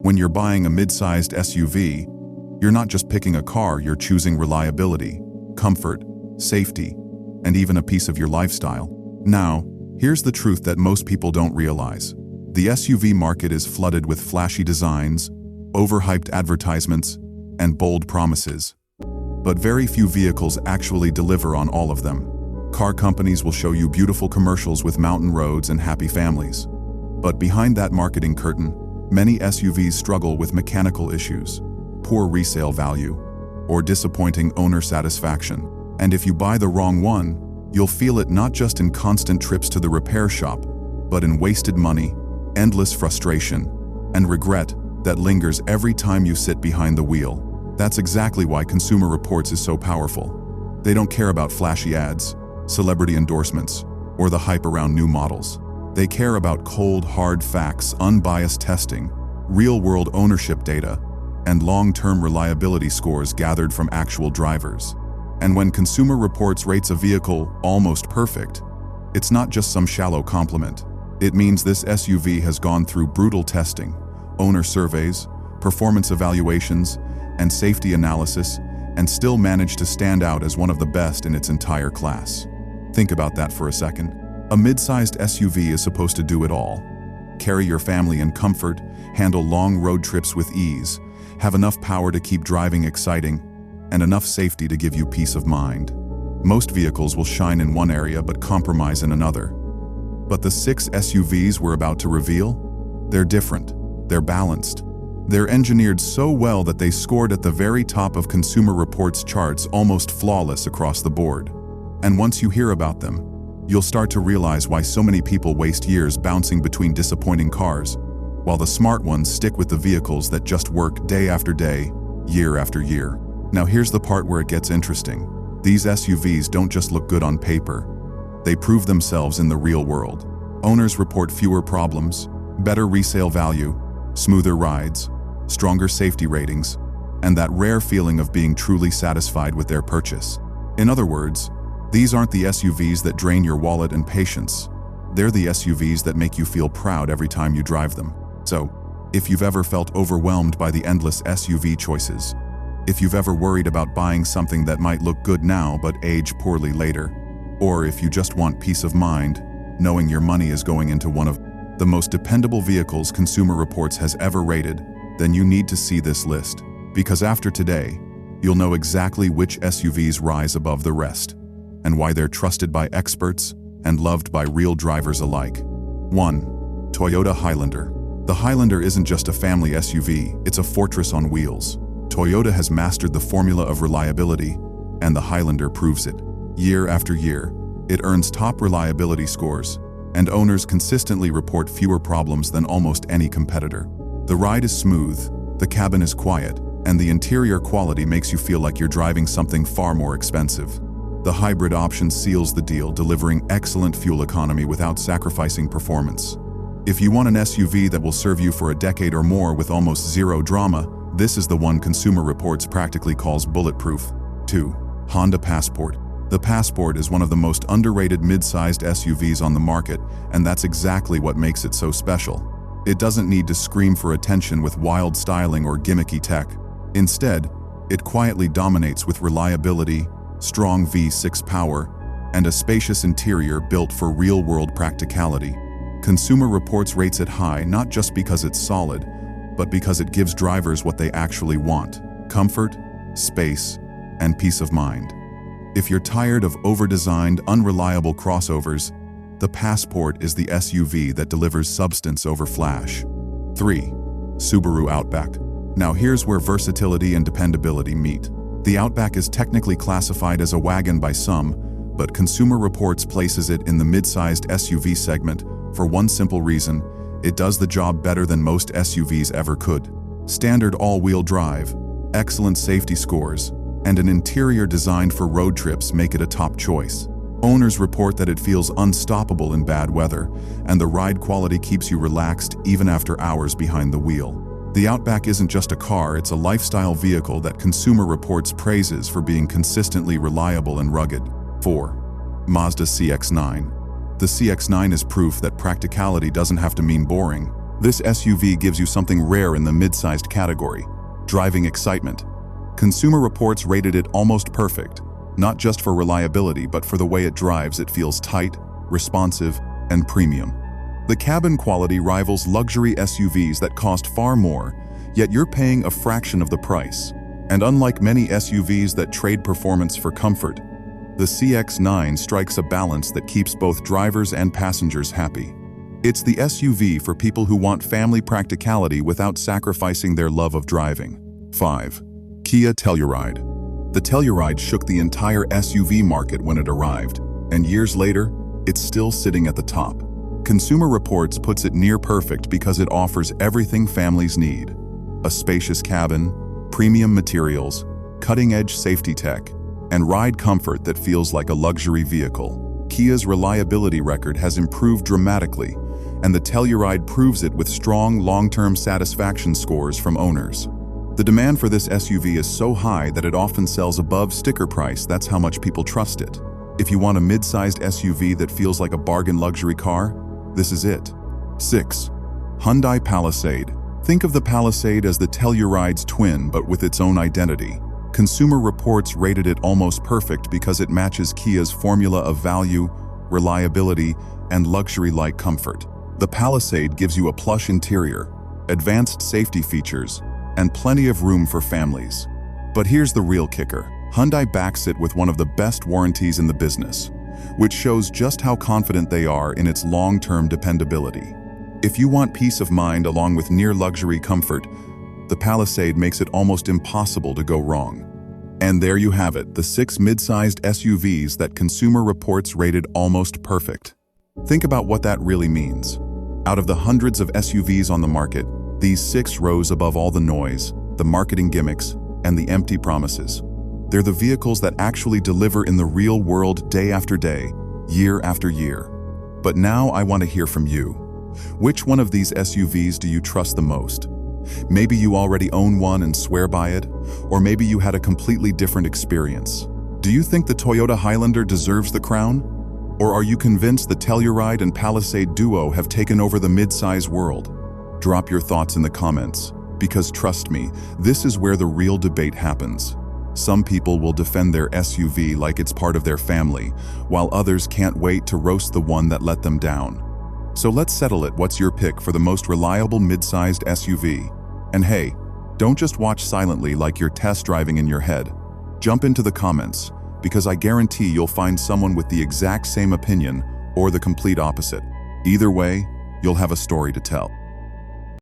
When you're buying a mid-sized SUV, you're not just picking a car, you're choosing reliability, comfort, safety, and even a piece of your lifestyle. Now, here's the truth that most people don't realize. The SUV market is flooded with flashy designs, overhyped advertisements, and bold promises. But very few vehicles actually deliver on all of them. Car companies will show you beautiful commercials with mountain roads and happy families. But behind that marketing curtain, many SUVs struggle with mechanical issues, poor resale value, or disappointing owner satisfaction. And if you buy the wrong one, you'll feel it not just in constant trips to the repair shop, but in wasted money, endless frustration, and regret that lingers every time you sit behind the wheel. That's exactly why Consumer Reports is so powerful. They don't care about flashy ads, celebrity endorsements, or the hype around new models. They care about cold, hard facts, unbiased testing, real-world ownership data, and long-term reliability scores gathered from actual drivers. And when Consumer Reports rates a vehicle almost perfect, it's not just some shallow compliment. It means this SUV has gone through brutal testing, owner surveys, performance evaluations, and safety analysis, and still managed to stand out as one of the best in its entire class. Think about that for a second. A mid-sized SUV is supposed to do it all. Carry your family in comfort, handle long road trips with ease, have enough power to keep driving exciting, and enough safety to give you peace of mind. Most vehicles will shine in one area but compromise in another. But the 6 SUVs we're about to reveal? They're different. They're balanced. They're engineered so well that they scored at the very top of Consumer Reports charts, almost flawless across the board. And once you hear about them, you'll start to realize why so many people waste years bouncing between disappointing cars, while the smart ones stick with the vehicles that just work day after day, year after year. Now here's the part where it gets interesting. These SUVs don't just look good on paper. They prove themselves in the real world. Owners report fewer problems, better resale value, smoother rides, stronger safety ratings, and that rare feeling of being truly satisfied with their purchase. In other words, these aren't the SUVs that drain your wallet and patience. They're the SUVs that make you feel proud every time you drive them. So, if you've ever felt overwhelmed by the endless SUV choices, if you've ever worried about buying something that might look good now but age poorly later, or if you just want peace of mind, knowing your money is going into one of the most dependable vehicles Consumer Reports has ever rated, then you need to see this list. Because after today, you'll know exactly which SUVs rise above the rest, and why they're trusted by experts and loved by real drivers alike. 1. Toyota Highlander. The Highlander isn't just a family SUV, it's a fortress on wheels. Toyota has mastered the formula of reliability, and the Highlander proves it. Year after year, it earns top reliability scores, and owners consistently report fewer problems than almost any competitor. The ride is smooth, the cabin is quiet, and the interior quality makes you feel like you're driving something far more expensive. The hybrid option seals the deal, delivering excellent fuel economy without sacrificing performance. If you want an SUV that will serve you for a decade or more with almost zero drama, this is the one Consumer Reports practically calls bulletproof. 2. Honda Passport. The Passport is one of the most underrated mid-sized SUVs on the market, and that's exactly what makes it so special. It doesn't need to scream for attention with wild styling or gimmicky tech. Instead, it quietly dominates with reliability, strong V6 power, and a spacious interior built for real-world practicality. Consumer Reports rates it high not just because it's solid, but because it gives drivers what they actually want: comfort, space, and peace of mind. If you're tired of over-designed, unreliable crossovers, the Passport is the SUV that delivers substance over flash. 3. Subaru Outback. Now here's where versatility and dependability meet. The Outback is technically classified as a wagon by some, but Consumer Reports places it in the mid-sized SUV segment for one simple reason: it does the job better than most SUVs ever could. Standard all-wheel drive, excellent safety scores, and an interior designed for road trips make it a top choice. Owners report that it feels unstoppable in bad weather, and the ride quality keeps you relaxed even after hours behind the wheel. The Outback isn't just a car, it's a lifestyle vehicle that Consumer Reports praises for being consistently reliable and rugged. 4. Mazda CX-9. The CX-9 is proof that practicality doesn't have to mean boring. This SUV gives you something rare in the mid-sized category: driving excitement. Consumer Reports rated it almost perfect, not just for reliability, but for the way it drives. It feels tight, responsive, and premium. The cabin quality rivals luxury SUVs that cost far more, yet you're paying a fraction of the price. And unlike many SUVs that trade performance for comfort, the CX-9 strikes a balance that keeps both drivers and passengers happy. It's the SUV for people who want family practicality without sacrificing their love of driving. 5. Kia Telluride. The Telluride shook the entire SUV market when it arrived, and years later, it's still sitting at the top. Consumer Reports puts it near perfect because it offers everything families need: a spacious cabin, premium materials, cutting-edge safety tech, and ride comfort that feels like a luxury vehicle. Kia's reliability record has improved dramatically, and the Telluride proves it with strong long-term satisfaction scores from owners. The demand for this SUV is so high that it often sells above sticker price. That's how much people trust it. If you want a mid-sized SUV that feels like a bargain luxury car, this is it. 6. Hyundai Palisade. Think of the Palisade as the Telluride's twin, but with its own identity. Consumer Reports rated it almost perfect because it matches Kia's formula of value, reliability, and luxury-like comfort. The Palisade gives you a plush interior, advanced safety features, and plenty of room for families. But here's the real kicker. Hyundai backs it with one of the best warranties in the business, which shows just how confident they are in its long-term dependability. If you want peace of mind along with near-luxury comfort, the Palisade makes it almost impossible to go wrong. And there you have it, the 6 mid-sized SUVs that Consumer Reports rated almost perfect. Think about what that really means. Out of the hundreds of SUVs on the market, these 6 rose above all the noise, the marketing gimmicks, and the empty promises. They're the vehicles that actually deliver in the real world day after day, year after year. But now I want to hear from you. Which one of these SUVs do you trust the most? Maybe you already own one and swear by it, or maybe you had a completely different experience. Do you think the Toyota Highlander deserves the crown? Or are you convinced the Telluride and Palisade duo have taken over the mid-size world? Drop your thoughts in the comments, because trust me, this is where the real debate happens. Some people will defend their SUV like it's part of their family, while others can't wait to roast the one that let them down. So let's settle it. What's your pick for the most reliable mid-sized SUV? And hey, don't just watch silently like you're test driving in your head. Jump into the comments, because I guarantee you'll find someone with the exact same opinion or the complete opposite. Either way, you'll have a story to tell.